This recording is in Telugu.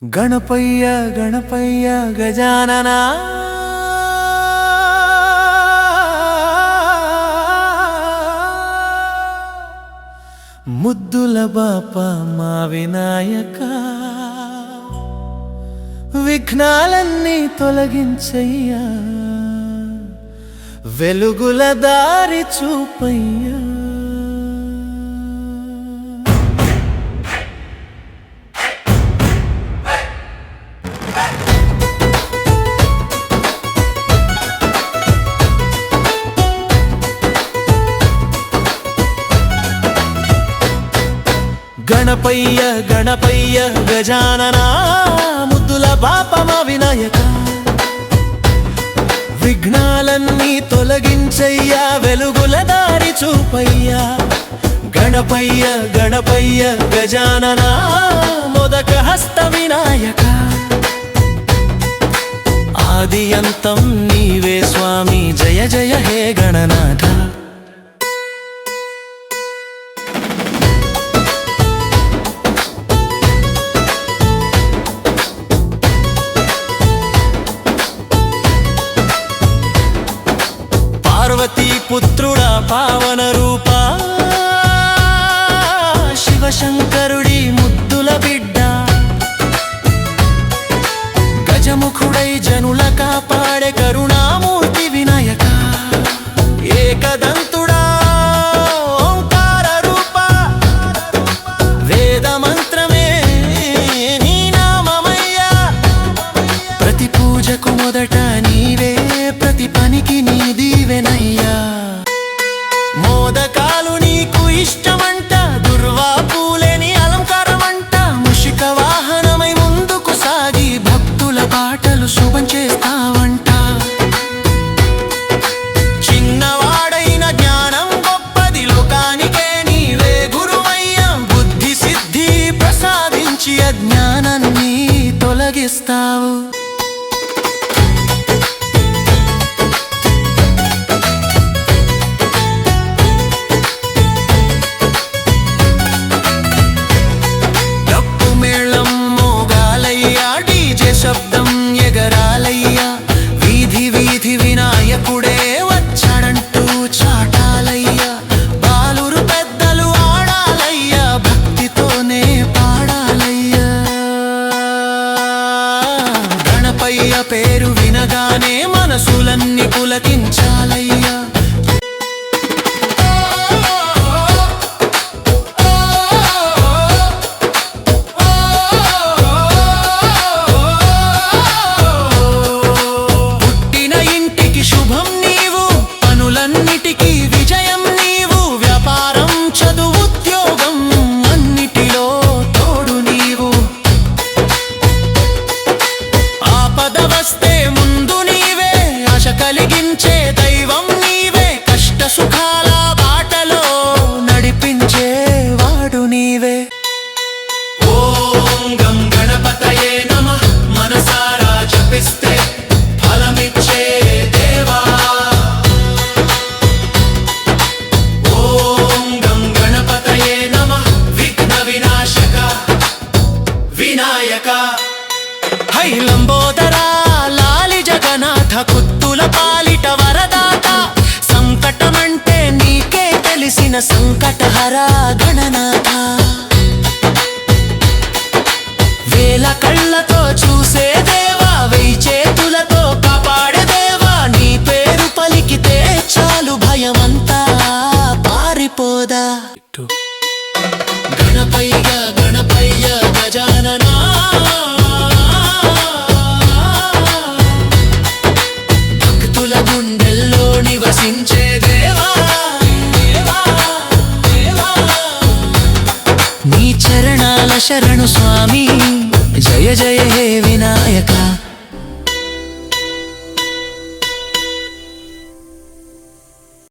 గణపయ్య గణపయ్య గజాననా ముద్దుల బాప మా వినాయక విఘ్నాలన్నీ తొలగించయ్యా వెలుగుల దారి చూపయ్యా గణపయ్య గణపయ్య గజాననా ముద్దుల బాప మా వినాయక విఘ్నాలన్నీ తొలగించయ్యా వెలుగుల దారి చూపయ్యా గణపయ్య గణపయ్య గజాననా మోదక హస్త వినాయక ఆది అంతం నీవే స్వామి జయ జయ హే గణనాథ పార్వతీ పుత్రుడా పావన రూపా శివశంకరుడి ముద్దుల బిడ్డ గజముఖుడై జనుల కాపాడే కరుణామూర్తి వినాయక ఏకదంతుడా ఓంకార రూప వేద మంత్రమే నీ నామమయ్యా ప్రతి పూజకు మొదట నీవే ప్రతి పనికి నీ దీవెనయ్యా మోదకాలు నీకు ఇష్టమంట దుర్వా పూలేని అలంకారమంట ముషిక వాహనమై ముందుకు సాగి భక్తుల పాటలు శుభం చేస్తావంట చిన్నవాడైన జ్ఞానం గొప్పది లోకానికే నీవే గురువయ్యా బుద్ధి సిద్ధి ప్రసాదించి అజ్ఞానాన్ని తొలగిస్తావు శబ్దం ఎగరాలయ్యా వీధి వీధి వినాయకుడే వచ్చాడంటూ చాటాలయ్యా బాలురు పెద్దలు ఆడాలయ్యా భక్తితోనే పాడాలయ్యా గణపయ్య పేరు వినగానే మనసులన్నీ పులకించాలయ్యా విజయం నీవు వ్యాపారం చదువు ఉద్యోగం అన్నిటిలో తోడు నీవు ఆపద వస్తే ముందు నీవే ఆశ కలిగించే దైవం నీవే కష్ట సుఖాల బాటలో నడిపించే వాడు నీవే ఓం గం గణపతయే నమః మనసారా జపిస్తే ఫలమిచ్చే దేవా వినాయక హై లంబోదరా లాలి జగన్నాథ కుత్తుల పాలిట వరదాత సంకటమంటే నీకే తెలిసిన సంకటహరా గణనాథ వేల కళ్ళతో చూసే దేవా వెయ్యి చేతులతో కాపాడే దేవా నీ పేరు పలికితే చాలు భయమంతా పారిపోదా గణపయ్య గణపయ్య గజాననా భక్తుల గుండెల్లో నివసించే దేవా నీ చరణాల శరణు స్వామి జయ జయ హే వినాయక